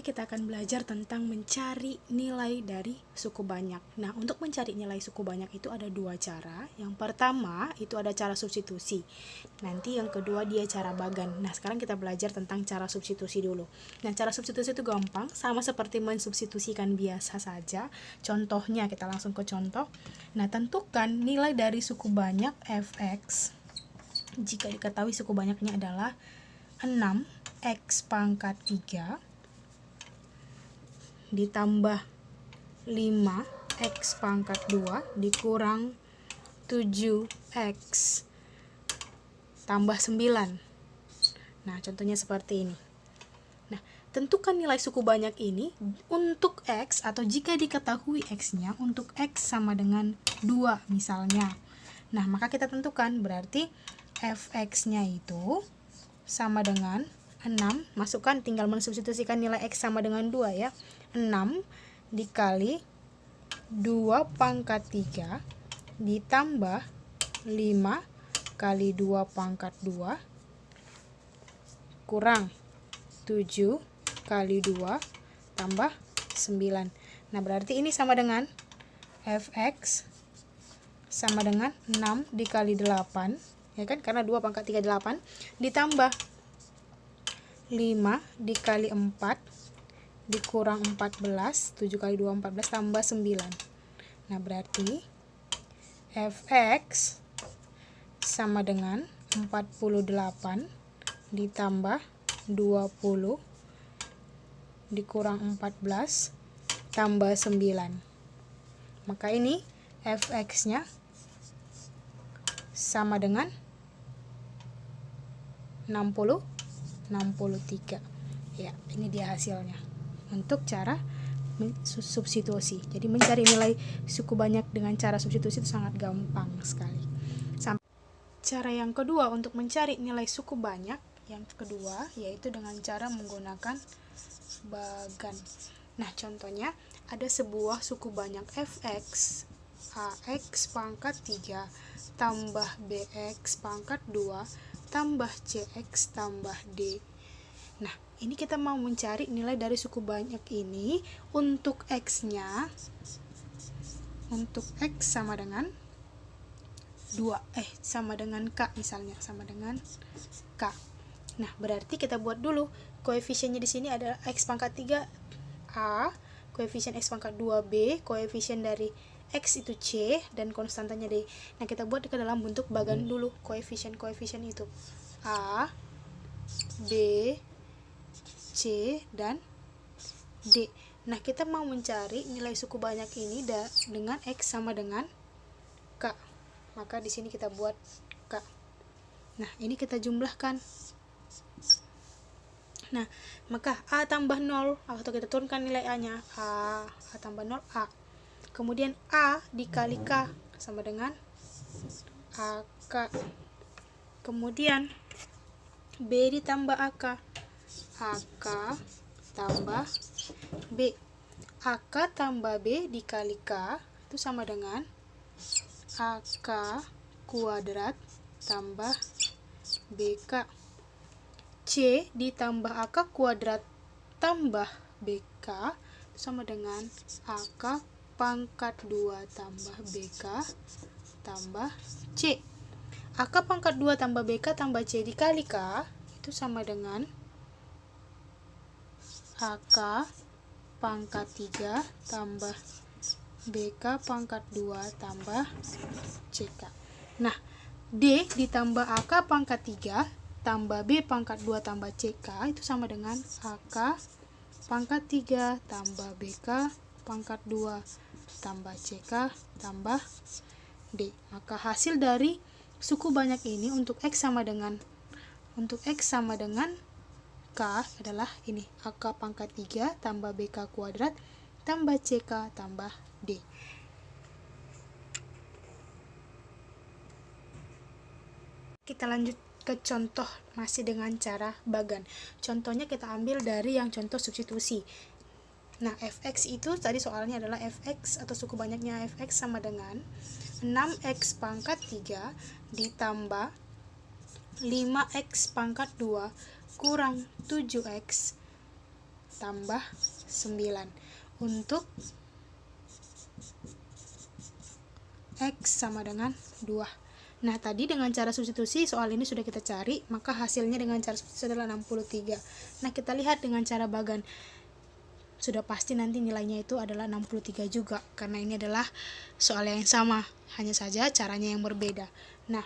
kita akan belajar tentang mencari nilai dari suku banyak. Nah, untuk mencari nilai suku banyak itu ada dua cara. Yang pertama itu ada cara substitusi. Nanti yang kedua dia cara bagan. Nah, sekarang kita belajar tentang cara substitusi dulu. Nah, cara substitusi itu gampang, sama seperti mensubstitusikan biasa saja. Contohnya, kita langsung ke contoh. Nah, tentukan nilai dari suku banyak fx jika diketahui suku banyaknya adalah 6x pangkat 3 ditambah 5x pangkat 2 dikurang 7x tambah 9. Nah, contohnya seperti ini. Nah, tentukan nilai suku banyak ini untuk x, atau jika diketahui x-nya, untuk x sama dengan 2 misalnya. Nah, maka kita tentukan, berarti fx-nya itu sama dengan 6, masukkan, tinggal mensubstitusikan nilai x sama dengan 2 ya. 6 dikali 2 pangkat 3 ditambah 5 kali 2 pangkat 2 kurang 7 kali 2 tambah 9. Nah, berarti ini sama dengan fx sama dengan 6 dikali 8, ya kan? Karena 2 pangkat 3 8, ditambah 5 dikali 4 dikurang 14, 7 kali 2 14 tambah 9. Nah, berarti fx sama dengan 48 ditambah 20 dikurang 14 tambah 9. Maka ini fx-nya sama dengan 63. Ya, ini dia hasilnya untuk cara substitusi. Jadi mencari nilai suku banyak dengan cara substitusi itu sangat gampang sekali. Cara yang kedua untuk mencari nilai suku banyak, yang kedua yaitu dengan cara menggunakan bagan. Nah, contohnya ada sebuah suku banyak fx ax pangkat 3 tambah bx pangkat 2 tambah cx tambah d. Nah, ini kita mau mencari nilai dari suku banyak ini untuk x-nya. Untuk x sama dengan 2, sama dengan k misalnya, sama dengan k. Nah, berarti kita buat dulu koefisiennya di sini adalah x pangkat 3 a, koefisien x pangkat 2 b, koefisien dari x itu c, dan konstantanya d. Nah, kita buat ke dalam bentuk bagan dulu koefisien-koefisien itu a, b, c, dan d. Nah, kita mau mencari nilai suku banyak ini dengan x sama dengan k. Maka di sini kita buat k. Nah, ini kita jumlahkan. Nah, maka a tambah 0, atau kita turunkan nilai a-nya, a tambah 0 a. Kemudian a dikali k sama dengan ak. Kemudian b ditambah ak, ak tambah b. ak tambah b dikali k itu sama dengan ak kuadrat tambah bk. C ditambah ak kuadrat tambah bk itu sama dengan ak pangkat 2 tambah bk tambah c. Ak pangkat 2 tambah bk tambah c dikali k itu sama dengan ak pangkat 3 tambah bk pangkat 2 tambah ck. Nah, d ditambah ak pangkat 3 tambah b pangkat 2 tambah ck itu sama dengan ak pangkat 3 tambah bk pangkat 2 tambah ck tambah d. Maka hasil dari suku banyak ini untuk x sama dengan k adalah ini, ak pangkat 3 tambah bk kuadrat tambah ck tambah d. Kita lanjut ke contoh masih dengan cara bagan. Contohnya kita ambil dari yang contoh substitusi. Nah, fx itu tadi soalnya adalah fx atau suku banyaknya fx sama dengan 6x pangkat 3 ditambah 5x pangkat 2 kurang 7x tambah 9 untuk X sama dengan 2. Nah, tadi dengan cara substitusi soal ini sudah kita cari, maka hasilnya dengan cara substitusi adalah 63. Nah, kita lihat dengan cara bagan. Sudah pasti nanti nilainya itu adalah 63 juga, karena ini adalah soal yang sama, hanya saja caranya yang berbeda. Nah,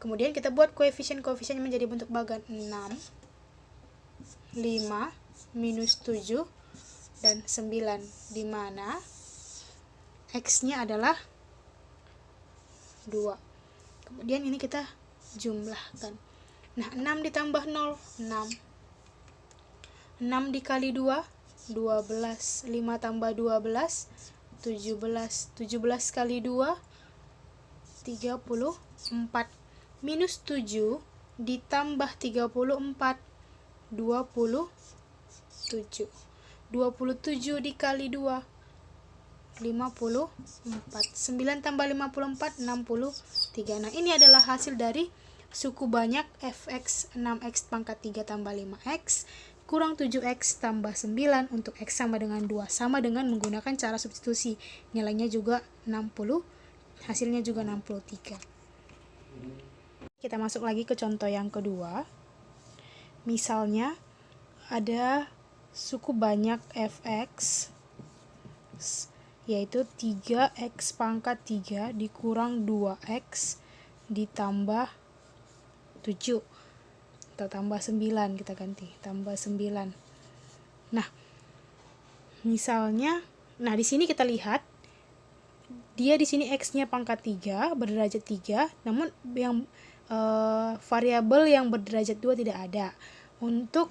kemudian kita buat koefisien-koefisiennya menjadi bentuk bagan. 6, 5, minus 7, dan 9, di mana X-nya adalah 2. Kemudian ini kita jumlahkan. Nah, 6 ditambah 0, 6. 6 dikali 2, 12. 5 tambah 12, 17. 17 kali 2, 34. Minus 7 ditambah 34, 27. 27 dikali 2, 54. 9 tambah 54, 63. Nah, ini adalah hasil dari suku banyak fx 6x pangkat 3 tambah 5x kurang 7x tambah 9 untuk x sama dengan 2, sama dengan menggunakan cara substitusi. Nilainya juga 60, hasilnya juga 63. Kita masuk lagi ke contoh yang kedua. Misalnya ada suku banyak fx yaitu 3x pangkat 3 dikurang 2x ditambah 7 atau tambah 9, kita ganti tambah 9. Nah, misalnya, di sini kita lihat dia di sini x-nya pangkat 3 berderajat 3, namun yang variabel yang berderajat 2 tidak ada. Untuk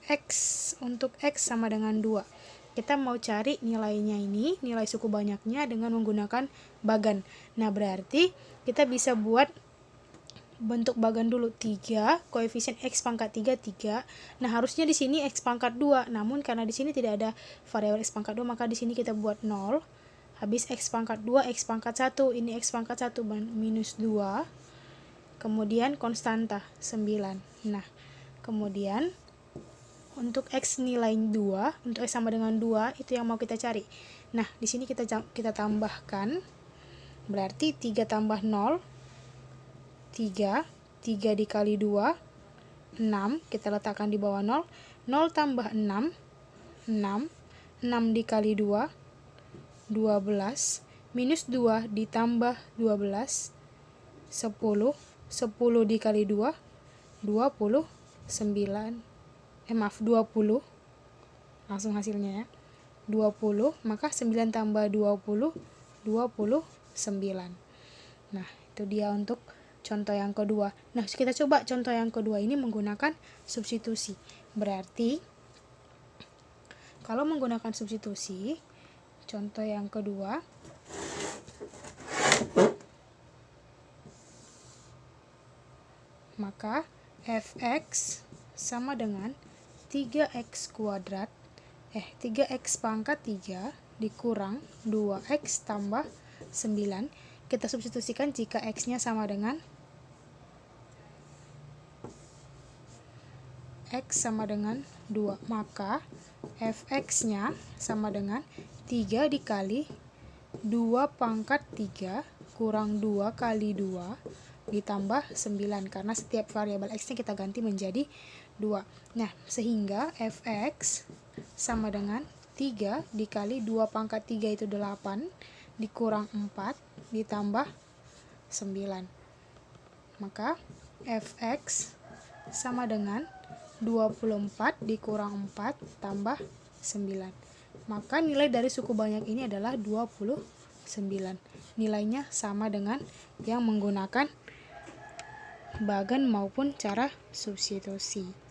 X sama dengan 2. Kita mau cari nilainya ini, nilai suku banyaknya dengan menggunakan bagan. Nah, berarti kita bisa buat bentuk bagan dulu. 3, koefisien X pangkat 3, 3. Nah, harusnya di sini X pangkat 2. Namun karena di sini tidak ada variabel X pangkat 2, maka di sini kita buat 0. Habis X pangkat 2, X pangkat 1. Ini X pangkat 1 minus 2. Kemudian konstanta 9. Nah, kemudian untuk X nilai 2, untuk X sama dengan 2, itu yang mau kita cari. Nah, di sini kita tambahkan, berarti 3 tambah 0, 3. 3 dikali 2, 6. Kita letakkan di bawah 0. 0 tambah 6, 6. 6 dikali 2, 12. Minus 2 ditambah 12, 10. 10 dikali 2, 29. 20. Langsung hasilnya ya. 20, maka 9 tambah 20, 29. Nah, itu dia untuk contoh yang kedua. Nah, kita coba contoh yang kedua ini menggunakan substitusi. Berarti, kalau menggunakan substitusi, contoh yang kedua, maka fx sama dengan 3x kuadrat 3x pangkat 3 dikurang 2x tambah 9. Kita substitusikan jika x-nya sama dengan x sama dengan 2, maka fx-nya sama dengan 3 dikali 2 pangkat 3 kurang 2 kali 2 ditambah 9, karena setiap variabel x-nya kita ganti menjadi 2. Nah, sehingga fx sama dengan 3 dikali 2 pangkat 3 itu 8 dikurang 4 ditambah 9. Maka fx sama dengan 24 dikurang 4 tambah 9. Maka nilai dari suku banyak ini adalah 29. Nilainya sama dengan yang menggunakan bagan maupun cara substitusi.